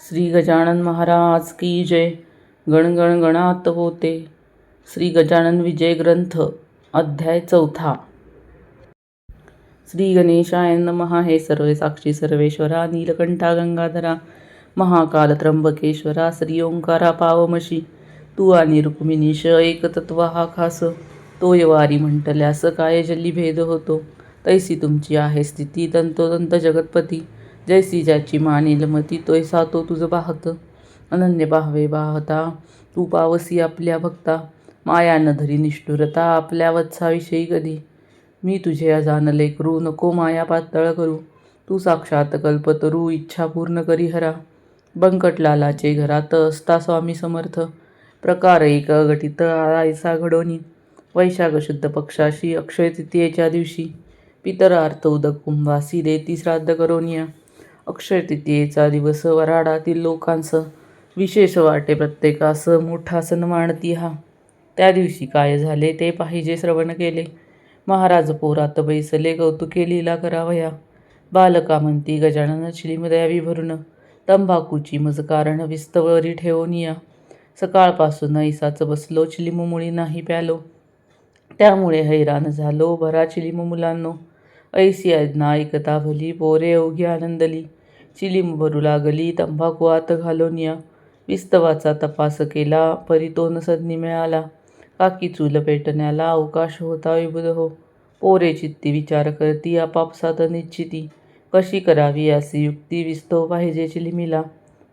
श्री गजानन महाराज की जय. गण गण गणात होते. श्री गजानन विजय ग्रंथ अध्याय 4. श्री गणेशाय नमः. हे सर्वे साक्षी सर्वेश्वरा, नीलकंठा गंगाधरा, महाकाल त्र्यंबकेश्वरा, श्री ओंकारा पावमशी, तू आणि रुक्मिणीश एक तत्व हा खास. तोयवारी म्हटल्यास काय जल्ली भेद होतो, तैसी तुमची आहे स्थिती तंतोतंत जगतपती. जैसी ज्याची मानेल मती, तैसा तो तुझ पाहत. अनन्य पाहवे पाहता, तू पावसी आपल्या भक्ता. माया न धरी निष्ठुरता, आपल्या वत्साविषयी कधी. मी तुझे अजानले करू, नको माया पातळ करू. तू साक्षात कल्पतरू, इच्छा पूर्ण करी हरा. बंकटलालाचे घरात असता स्वामी समर्थ, प्रकार एक अघटित आयसा घडोनी. वैशाख शुद्ध पक्षाशी अक्षय तृतीयेच्या दिवशी, पितरार्थ उदक कुंभासी देती श्राद्ध करोनिया. अक्षय तृतीयेचा दिवस वराडातील लोकांस विशेष वाटे, प्रत्येकास मोठा सन्मान ती हा. त्या दिवशी काय झाले ते पाहिजे श्रवण केले. महाराज पोरात बैसले, कौतुके लीला करावया. बालका म्हणती गजानन चिलीम द्यावी भरून, तंबाखूची मज कारण विस्तवरी ठेवूनिया. सकाळपासून ऐसाच बसलो, चिलीम मुळी नाही प्यालो. त्यामुळे हैराण झालो भरा चिलीम मुलांनो. ऐसी आज्ञा ऐकता भली, पोरे अवघी आनंदली. चिलीम भरू लागली, तंबाखू आत घालोनिया. विस्तवाचा तपास केला, परी तो न सदनी मिळाला. काकी चूल पेटण्याला अवकाश होता विबुध हो. पोरे चित्ती विचार करती, आपापसात निश्चिती. कशी करावी अशी युक्ती, विस्तव पाहिजे चिलीमीला.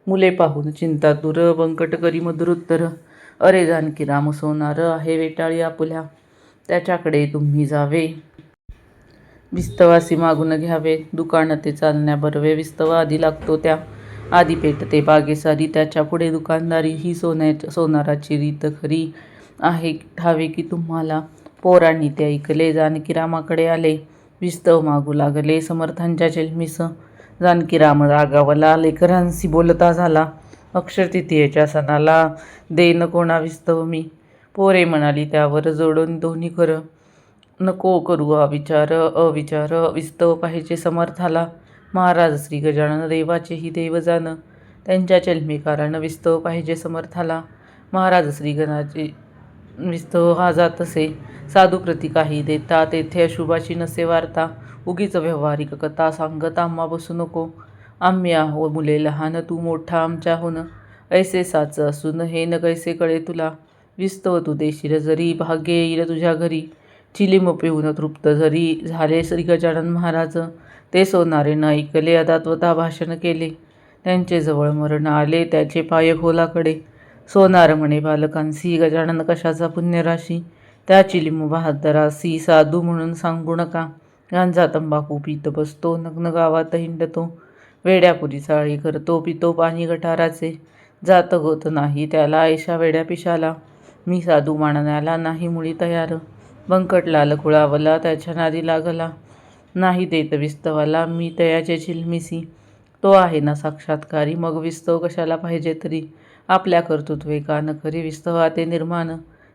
मुले पाहून चिंता दूर, बंकट करी मधुर उत्तर. अरे जानकी राम सोनार आहे वेटाळी आपुल्या, त्याच्याकडे तुम्ही जावे. विस्तवासी मागून घ्यावे. दुकान ते चालण्या बरवे, विस्तव आधी लागतो त्या. आधी पेटते बागेसारी, त्याच्या पुढे दुकानदारी. ही सोनाराची रीत खरी आहे ठावे की तुम्हाला. पोरांनी ते ऐकले, जानकीरामाकडे आले. विस्तव मागू लागले समर्थांच्या चेल्मीस. जानकीराम रागावला, लेकरांशी बोलता झाला. अक्षय तृतीयेच्या सणाला देन कोणा विस्तव मी. पोरे म्हणाली त्यावर जोडून दोन्ही खरं. नको करू अविचार, विस्तव पाहिजे समर्थाला. महाराज श्री गजानन देवाचेही देव जाण, त्यांच्या चेल्मीकारानं विस्तव पाहिजे समर्थाला. महाराज श्री गणाचे विस्तव हा जातसे, साधू प्रती काही देता, तेथे अशुभाची नसे वार्ता. उगीच व्यवहारिक कथा सांगत आम्हा बसू नको. आम्ही आहो मुले लहान, तू मोठा आमच्याहून. ऐसे साच असून हे न कैसे कळे तुला. विस्तव तू देशील जरी, भाग्य येईल तुझ्या घरी. चिलीम पिऊन तृप्त जरी झाले श्री गजानन महाराज, ते सोनारेनं ऐकले अदात्वता भाषण केले. त्यांचे जवळ मरण आले, त्याचे पाय खोलाकडे. सोनार म्हणे बालकांसी, गजानन कशाचा पुण्यराशी. त्या चिलीम बहादरासी साधू म्हणून सांगू नका. गांजा तंबाखू पीत बसतो, नग्न गावात हिंडतो. वेड्यापुरी चाळी करतो, पितो पाणी गटाराचे. जात गोत नाही त्याला ऐशा वेड्या पिशाला. मी साधू मानण्याला नाही मुळी तयार. बंकटलाल कुळावला, त्याच्या नादी लागला. नाही देत विस्तवाला मी तयाचे चिलमिसी. तो आहे ना साक्षात्कारी, मग विस्तव कशाला पाहिजे तरी. आपल्या कर्तृत्वे कान खरी, विस्तवा ते निर्माण.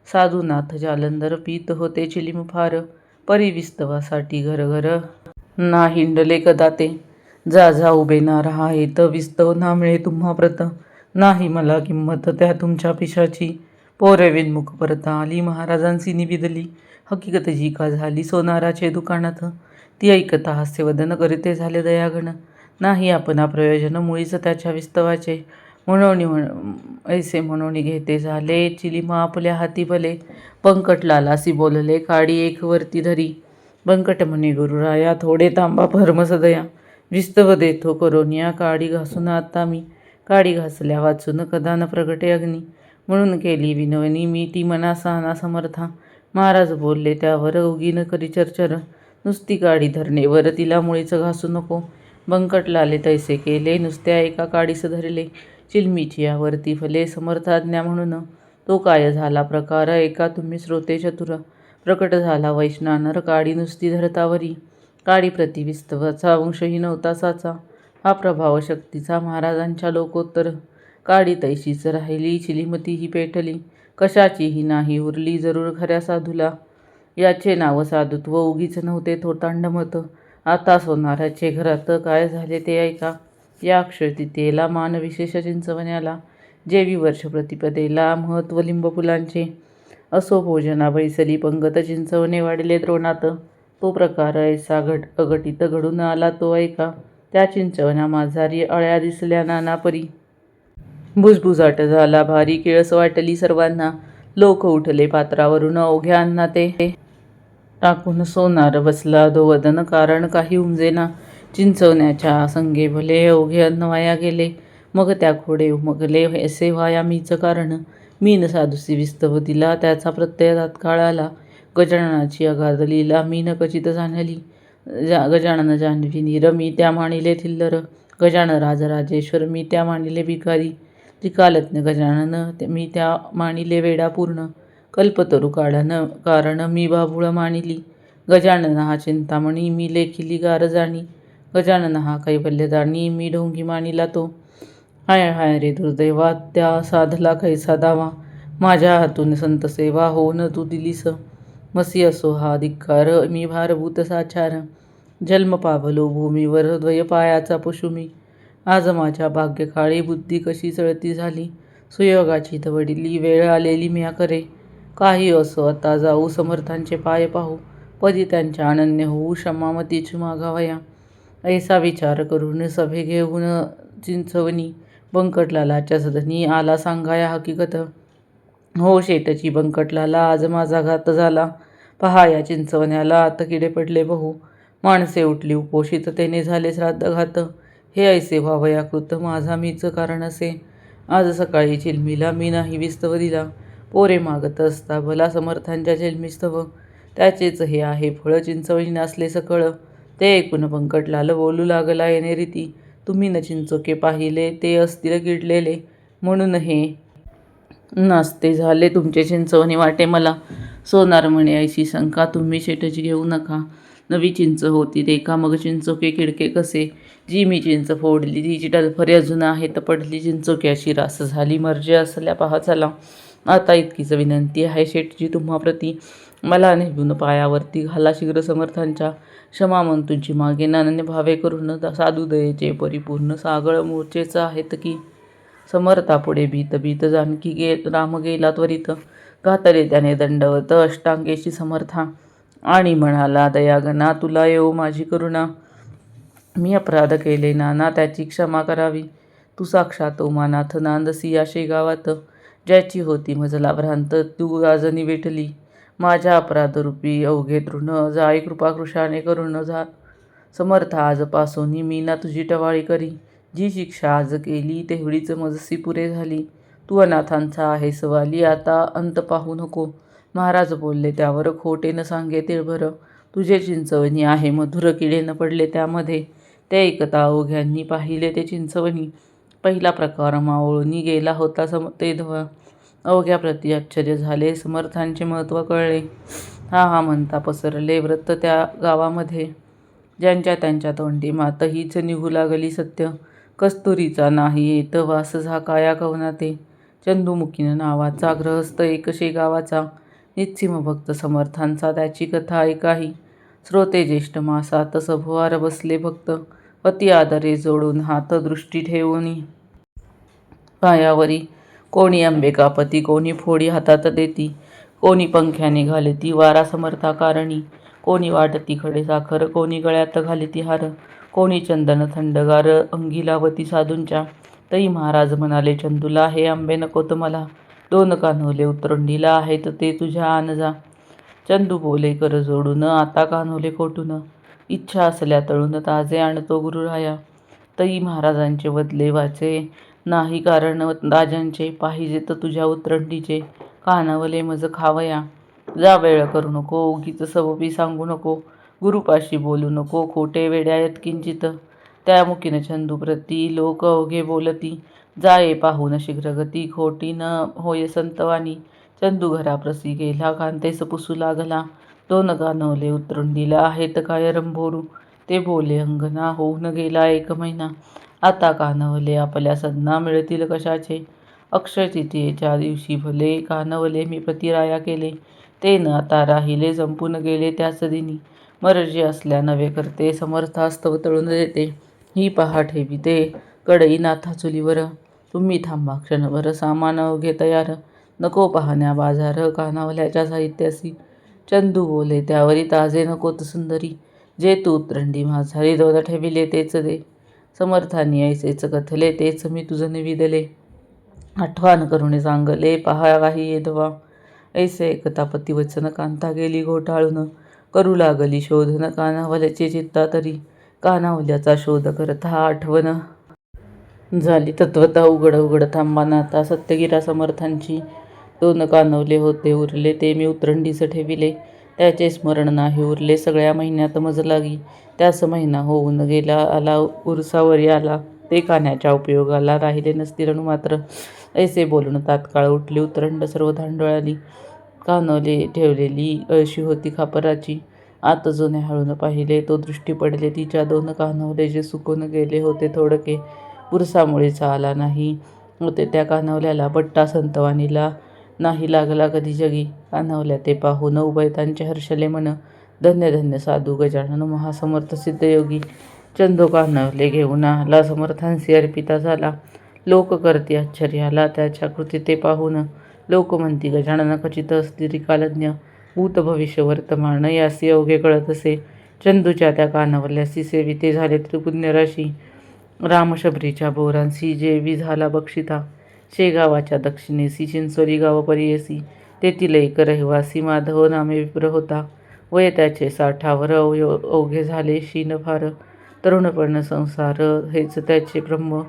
साधूनाथ जालंधर पीत होते चिलीम फार, परी विस्तवासाठी घर घर ना हिंडले कदा ते. जा जा उभे ना रहा येत, विस्तव ना मिळे तुम्हा प्रत. नाही मला किंमत त्या तुमच्या पिशाची. पोरे विनमुख परत आली, महाराजांची निविदली. हकीकत जी का झाली सोनाराचे दुकानात, ती ऐकता हास्यवदन करीते झाले दयागण. नाही आपण प्रयोजन मुळीच त्याच्या विस्तवाचे. ऐसे म्हणून घेते झाले चिलीम आपल्या हाती भले. बंकटलालासी बोलले काडी एक वरती धरी. बंकट म्हणे गुरुराया, थोडे तांबा भरमस दया. विस्तव देतो करोनिया, काडी घासून आता मी. काडी घासल्या वाचून कदा न प्रगटे अग्नी. म्हणून केली विनवणी मी ती मना साना समर्था. महाराज बोलले त्यावर उगी न करी चरचर. नुसती काडी धरणेवर तिला मुळीच घासू नको. बंकटलाले तैसे केले, नुसत्या एका काडीस धरले. चिलमीची यावरती फले समर्थाज्ञा म्हणून. तो काय झाला प्रकार, एका तुम्ही श्रोते चतुर. प्रकट झाला वैष्णानर, काडी नुसती धरतावरी. काडी प्रति विस्तवाचा अंशही नव्हता साचा. हा प्रभाव शक्तीचा महाराजांच्या लोकोत्तर. काडी तैशीच राहिली, चिलीमतीही पेटली. कशाचीही नाही उरली जरूर खऱ्या साधूला. याचे नाव साधुत्व उगीच नव्हते थोतांड मत. आता सोनाराचे घरात काय झाले ते ऐका. या अक्षय तृतीयेला मानविशेष चिंचवण्याला, जेवी वर्ष प्रतिपदेला महत्व लिंब फुलांचे, असो भोजना बैसली पंगत चिंचवणे वाढले द्रोणात, तो प्रकार ऐसा अघटित घडून आला तो ऐका, त्या चिंचवण्या माझारी अळ्या दिसल्या नाना परी. भुजभुजाट झाला भारी, किळस वाटली सर्वांना, लोक उठले पात्रावरून अवघ्यांना ते टाकून, सोनार बसला धोवदन कारण काही उमजेना, चिंचवण्याच्या संगे भले अवघे अन्न वाया गेले, मग त्या खोडे उमगले ऐसे व्हाया मीच कारण, मीन साधुसी विस्तव दिला त्याचा प्रत्यय तात्काळ आला, गजाननाची अगाध लीला मीन क्वचित जाणली, गजानन जान्हवी नीर मी त्या मानिले थिल्लर, गजानन राजराजेश्वर मी त्या मानिले भिकारी, त्रिकालज्ञ गजानन मी त्या मानिले वेडा पूर्ण, कल्पतरू कारण मी बाभूळ मानिली, गजानन हा चिंतामणी मी लेखिली गार जाणी, गजानन हा कैवल्यदानी मी ढोंगी मानिला तो, हाय हाय रे दुर्दैवा त्या साधला कैसा दावा, माझ्या हातून संत सेवा होऊन तू दिलीस, मसी असो हा धिक्कार मी भारभूत साचार, जन्म पावलो भूमीवर द्वय पायाचा पशुमी, आज माझ्या भाग्यकाळी बुद्धी कशी चळती झाली, सुयोगाची तवडिली वेळ आलेली म्या करे, काही असो आता जाऊ समर्थांचे पाय पाहू, पदी त्यांच्या अनन्य होऊ क्षमामतीची मागावया, ऐसा विचार करून सभे घेऊन चिंचवणी, बंकटलालाच्या सदनी आला सांगाया हकीकत, हो शेटची बंकटलाला आज माझा घात झाला, पहा या चिंचवण्याला आत किडे पडले बहु, माणसे उठली उपोषित तेने झाले श्राद्ध घात, हे ऐसे व्हावया कृत माझा मीच कारण असे, आज सकाळी चिलमीला मी नाही विस्तव दिला, पोरे मागत असता भला समर्थांच्या चिलमिस्तव, त्याचेच हे आहे फळ चिंचवणी नासले सकळ, ते ऐकून बंकटलाल बोलू लागला येणे रीती, तुम्ही न चिंचोके पाहिले ते असतील किडलेले, म्हणून हे नास्ते झाले तुमचे चिंचवणी वाटे मला, सोनार म्हणे ऐशी शंका तुम्ही शेटची घेऊ नका, नवी चिंच होती ते का मग चिंचोके किडके कसे, जी मी चिंच फोडली तिची टलफरी अजून आहे तर पडली चिंचोक्याची रास झाली मर्जी असल्या पहा चला, आता इतकीच विनंती आहे शेटजी तुम्हाप्रती, मला नेहून पायावरती घाला शीघ्र समर्थांच्या, क्षमा तुमची मागे अनन्य भावे करून, साधुदयेचे परिपूर्ण सागळ मूर्छेच आहेत की, समर्थापुढे भीत भीत जानकी राम गेला त्वरित, घातले त्याने दंडवत अष्टांगेशी समर्था, आणि म्हणाला दयागना तुला येऊ माझी करुणा, मी अपराध केले नाना त्याची क्षमा करावी, तू साक्षात उमानाथ नांदसी या शेगावात, ज्याची होती मजला भ्रांत तू गाजनी वेठली, माझ्या अपराधरूपी अवघे तृण जाई कृपाकृशाने करून समर्था आजपासून मी ना तुझी टवाळी करी, जी शिक्षा आज केली तेवढीच मजसी पुरे झाली, तू अनाथांचा आहे सवाली आता अंत पाहू नको, महाराज बोलले त्यावर खोटे न सांगे तिळभर, तुझे चिंचवणी आहे मधुर किडे न पडले त्यामध्ये, ते ऐकता अवघ्यांनी पाहिले ते चिंचवणी, पहिला प्रकार मावळून गेला होता ते धवा, अवघ्या प्रति आश्चर्य झाले समर्थांचे महत्त्व कळले, हा म्हणता पसरले व्रत त्या गावामध्ये, ज्यांच्या त्यांच्या तोंडी मात हीच निघू लागली सत्य, कस्तुरीचा नाही येत वास झाकाया कवनाते, चंदुमुखीन नावाचा ग्रहस्थ एक शेगावाचा, निस्सीम भक्त समर्थांचा त्याची कथा ऐकाही, श्रोते ज्येष्ठ मासात सभोवार बसले भक्त, अति आदरे जोडून हात दृष्टी ठेवून पायावरी, कोणी अंबिकापती कोणी फोडी हातात देती, कोणी पंख्याने घालती वारा समर्था कारणी, कोणी वाटती खडे साखर कोणी गळ्यात घालती हार, कोणी चंदन थंडगार अंगी लावती साधूंच्या, तई महाराज म्हणाले चंदूला हे आंबे नकोत मला, दोन कान्होले उतरंडीला आहेत ते तुझ्या आण जा, चंदू बोले कर जोडून आता कान्होले कोठून, इच्छा असल्या तळून ताजे आणतो गुरुराया, तई महाराजांचे बदले वाचे नाही कारण राजांचे, पाहिजे तर तुझ्या उतरंडीचे कानवले मज खावया, जा वेळ करू नको उगीच सबबी सांगू नको, गुरुपाशी बोलू नको खोटे वेड्यायत किंचित, त्या मुखीन चंदू प्रती लोक अवघे बोलती, जाये पाहून शीघ्रगती खोटी न होय संतवानी, चंदू घराप्रसी गेला कांतेस पुसू लागला, दोन कान्होले उतरंडीला आहेत काय रंभोरू, ते बोले अंगणा होऊन गेला 1 महिना, आता कानवले आपल्या सदना मिळतील कशाचे, अक्षय तृतीयेच्या दिवशी भले कानवले मी प्रतिराया केले, ते न आता राहिले संपून गेले त्याच दिनी, मर्जी असल्या नवे करते समर्थास्तव तळून देते, ही पहा ठेवी ते कढई नाथा चुलीवर, तुम्ही थांबा क्षणभर, सामान अवघे तयार, नको पाहण्या बाजार, कानावल्याच्या साहित्यासी. चंदू बोले त्यावरी, ताजे नकोत सुंदरी, जे तू उतरंडी माझारी, दोन ठेविले तेच दे. समर्थांनी ऐसेच कथले, तेच मी तुझ निविदले. आठवण करून सांगले, पहा काही येधवा. ऐसे एकता पतिवचन, कांता गेली घोटाळून, करू लागली शोधन, कानावल्याचे चित्ता तरी. कानावल्याचा शोध करता आठवण झाली तत्वता, उघड उघड थांबा नाथा. सत्यगिरा समर्थांची दोन कानवले होते उरले, ते मी उतरंडीस ठेविले, त्याचे स्मरण नाही उरले. सगळ्या महिन्यात मज लागी, त्यास महिना होऊन गेला, आला उरसावरी आला, ते कान्याच्या उपयोगाला राहिले नसतील मात्र. ऐसे बोलून तात्काळ उठली उतरंड सर्व धांडोळाली, कानवले ठेवलेली अळशी होती खापराची. आत जो न्याहाळून पाहिले, तो दृष्टी पडले तिच्या, दोन कानवले जे सुकून गेले होते थोडके, उरसामुळेच आला नाही होते त्या कानवल्याला. बट्टा संतवानीला नाही लागला कधी जगी, कानवल्या ते पाहून उभयतांचे हर्षले मन. धन्य धन्य साधू गजानन महासमर्थ सिद्धयोगी, चंदू कानवले घेऊन आला, समर्थांसी अर्पिता झाला. लोक करती आश्चर्याला त्याच्या कृती ते पाहून, लोक म्हणती गजानन खचित असती त्रिकालज्ञ, भूत भविष्य वर्तमान यासी अवघे कळत असे. चंदूच्या त्या कानवल्यासी सेविते झाले त्रिपुण्यराशी, रामशबरीच्या बोरांसी जेवी झाला बक्षिता. शेगावाच्या दक्षिणेसी चिंचोली गाव परियसी, तेथील एक रहिवासी माधव नामे विप्र होता. वय त्याचे 60वर, अवघे झाले शीन फार. तरुणपण संसार हेच त्याचे ब्रह्म,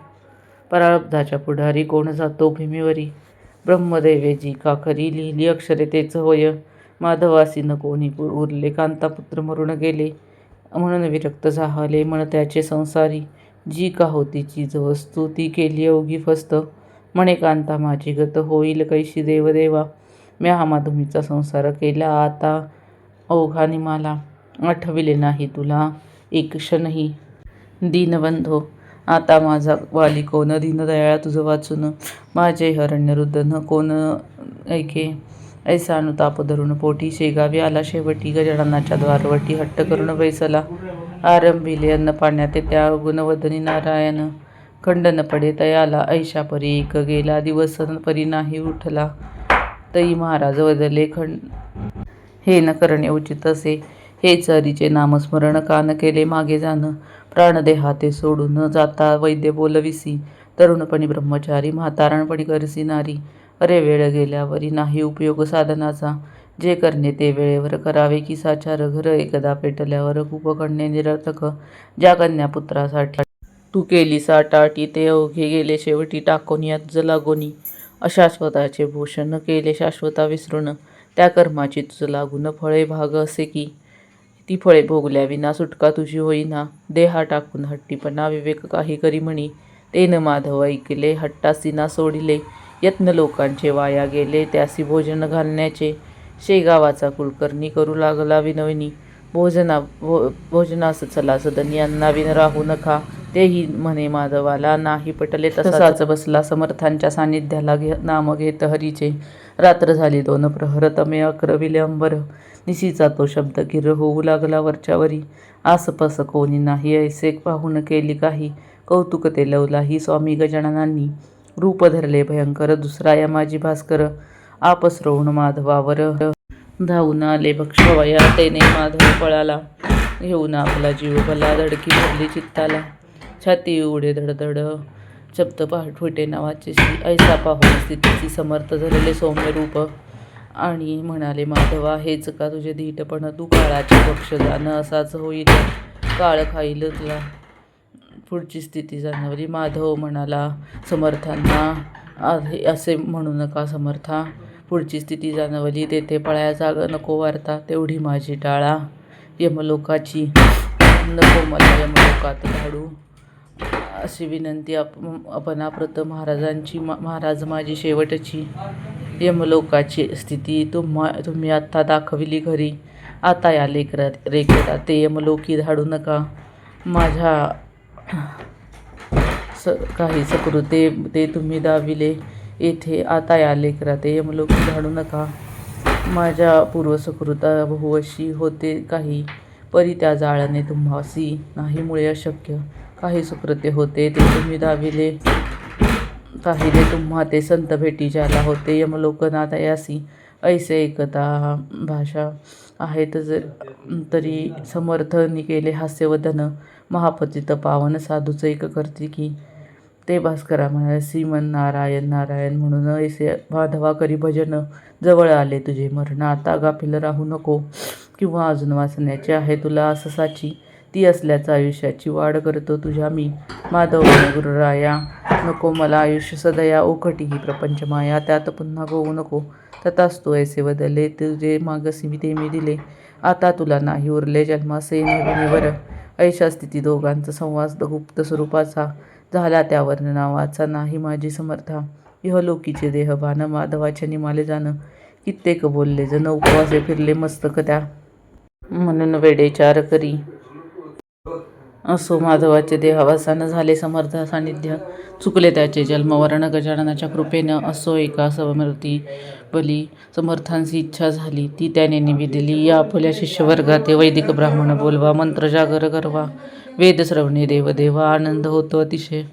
प्रारब्धाच्या पुढारी कोण जातो भीमेवरी. ब्रह्मदेवेजी काकरी लिहिली अक्षरे तेच होय, माधवासी न कोणी उरले, कांतापुत्र मरून गेले, म्हणून विरक्त झाले मन त्याचे संसारी. जी का होती चीज वस्तू, ती केली अवघी फस्त, म्हणे कांता माझी गत होईल कैशी देवदेवा. म्या माधुमीचा संसार केला आता अवघा निमाला, आठविले नाही तुला एक क्षणही दीनबंधो. आता माझा वाली कोण, दीनदयाळा तुझ वाचून, माझे हरण्य रुदन कोण ऐके. ऐसा अनुताप धरून पोटी, शेगावी आला शेवटी, गजाननाच्या द्वारवटी हट्ट करून बैसला. आरंभिले अन्न पाण्यात त्या गुणवदनी नारायण, खंड न पडे तयाला, ऐशा परी एक गेला दिवस परी नाही उठला. तई महाराज वदले हे न करणे उचित असे, हेच हरीचे नामस्मरण कान केले मागे जाण. प्राणदेहाते सोडून जाता वैद्य बोलविसी, तरुणपणी ब्रह्मचारी म्हातारणपणी करसी नारी. अरे वेळ गेल्यावरी नाही उपयोग साधनाचा, जे करणे ते वेळेवर करावे की साचार. घर एकदा पेटल्यावर खूप कण्य निरर्थक, ज्या कन्यापुत्रासाठी तू केली साटाटी, ते अवघे गेले शेवटी टाकून यात लागोनी. अशाश्वताचे भूषण केले शाश्वता विसरून, त्या कर्माची तुझ लागून फळे भाग असे की, ती फळे भोगल्या विना सुटका तुझी होईना. देहा टाकून हट्टीपणा विवेक काही करी म्हणी, ते न माधव ऐकले हट्टासी ना सोडिले. यत्न लोकांचे वाया गेले त्यासी भोजन घालण्याचे, शेगावाचा कुलकर्णी करू लागला विनवणी. भोजनास चला सदनी, अन्नाविन राहू नका, तेही म्हणे माधवाला नाही पटले. तसाच बसला समर्थांच्या सान्निध्याला, नाम घेत हरीचे. रात्र झाली 2 प्रहर, तमे अक्रविले अंबर, निशीचा तो शब्द किर होऊ लागला वरच्यावरी. आसपास कोणी नाही, ऐसे पाहून केली काही, कौतुक ते लवलाही स्वामी गजाननांनी. रूप धरले भयंकर दुसरा यमाजी भास्कर, आपसरवून माधवावर धावून आले भक्षवया. तेने माधव पळाला, घेऊन आपला जीव भला, धडकी भरली चित्ताला, छाती उडे धडधड, शब्द फुटे नावाचेशी. ऐसा पाहून स्थितीची समर्थ धरले सौम्य रूप, आणि म्हणाले माधवा हेच का तुझे धीटपण, तू काळाचे भक्ष जाण, असाच होईल काळ खाईल तुला. पुढची स्थिती जाणवली. माधव म्हणाला समर्थांना, असे म्हणू नका समर्था. पुढची स्थिती जाणवली. तेथे पळाया जाग नको वार्ता, तेवढी माझी टाळा यमलोकाची, नको मला यमलोकात धाडू, अशी विनंती अपनाप्रत महाराजांची. महाराज माझी शेवटची यमलोकाची स्थिती तुम्ही आत्ता दाखविली घरी, आता या रेखता ते यमलोकी धाडू नका. माझ्या काही सकृते ते तुम्ही दाविले येथे, आता या लेकरा ते यमलोकी धाडू नका. माझ्या पूर्वसकृता बहुवशी होते काही, परी त्या जाळणे तुम्हासी नाही मुळे अशक्य. काही सुकृते होते ते तुम्ही दाविले, पाहिले तुम्हा ते संत भेटी ज्याला होते. यमलोकनाथ यासी ऐसे एकता भाषा आहेत तरी समर्थनी केले हास्यवदन. महापतित पावन साधूच एक करते की, ते भास्करा म्हणाले श्रीमन नारायण नारायण म्हणून ऐसे माधवा करी भजन. जवळ आले तुझे मरण आता गाफील राहू नको, किंवा अजून वाचण्याची आहे तुला अससाची. ती असल्याचं आयुष्याची वाढ करतो तुझ्या मी. माधव गुरुराया नको मला आयुष्य सदया, ओखटी ही प्रपंच माया त्यात पुन्हा गोवू नको. तथास्तु ऐसे बदले तुझे मागसी ते मी दिले, आता तुला नाही उरले जन्मासे नेहमीवर. ऐशा स्थिती दोघांचा संवाद गुप्त स्वरूपाचा, झाला त्या वर्णनावाचा नाही माझी समर्था. इहलोकीचे देहभान माधवाच्या निमाले जाण, कित्येक बोलले जण उपवासे फिरले मस्तक त्या. म्हणून वेडेचार करी असो माधवाचे देहावसान, झाले समर्थ सानिध्य चुकले त्याचे जन्मवरण. गजाननाच्या कृपेनं असो एका समृती बली, समर्थांची इच्छा झाली ती त्याने निवेदिली. या आपल्या शिष्यवर्गाते वैदिक ब्राह्मण बोलवा, मंत्र जागर करवा, वेद श्रवणे देवदेवा. आनंद होतो अतिशय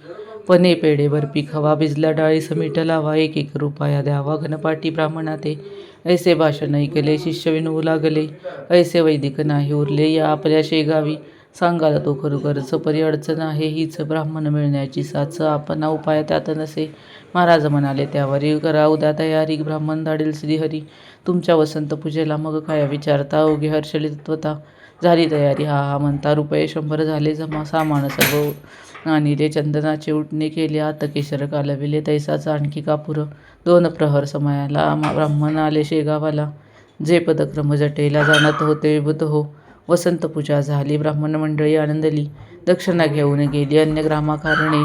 पणे पेढे बर्फी खवा, भिजल्या डाळी समीठ लावा, एक एक रुपया द्यावा. घनपाटी ब्राह्मणाते ऐसे भाषण ऐकले, शिष्य विनवू लागले, ऐसे वैदिक नाही उरले या आपल्या शेगावी. सांगाल तो खरोखरच परी अडचण आहे हीच, ब्राह्मण मिळण्याची साच, आपणा उपाय त्यात नसे. महाराज म्हणाले त्यावरी, करा उद्या तयारी, ब्राह्मण धाडील श्रीहरी. तुमच्या वसंत पूजेला मग काय विचारता, अवघे हर्षली तत्वता. झाली तयारी हा हा म्हणता, रुपये 100 झाले जमा. सामान सर्व आणिले, चंदनाचे उठणे केले, आत केशर कालविले, तैसाचा आणखी कापूर. 2 प्रहर समयाला ब्राह्मण आले शेगावाला, जे पदक्रम जटेला जाणत होते विभूत हो. वसंत पूजा झाली, ब्राह्मण मंडळी आनंदली, दक्षिणा घेऊन गेली अन्य ग्रामाकारणे.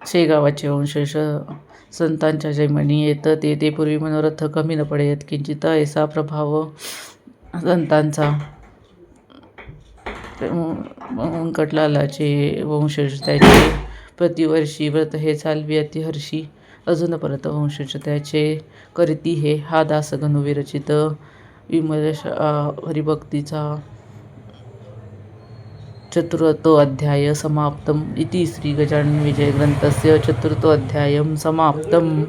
शेगावाचे वंशज संतांच्या जैमनी येत ते पूर्वी मनोरथ कमी न पडेत किंचित, ऐसा प्रभाव संतांचा. व्यंकटलालाचे वंशज त्याचे प्रतिवर्षी व्रत हे चालवी अतिहर्षी. अजून परत वंशज त्याचे करीती हे, हा दास गणू विरचित विमल हरिभक्तीचा 4थो अध्याय समाप्तम्. इति श्री गजानन विजय ग्रंथस्य 4थो अध्यायं समाप्तम्.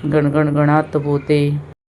गण गण गणात बोते.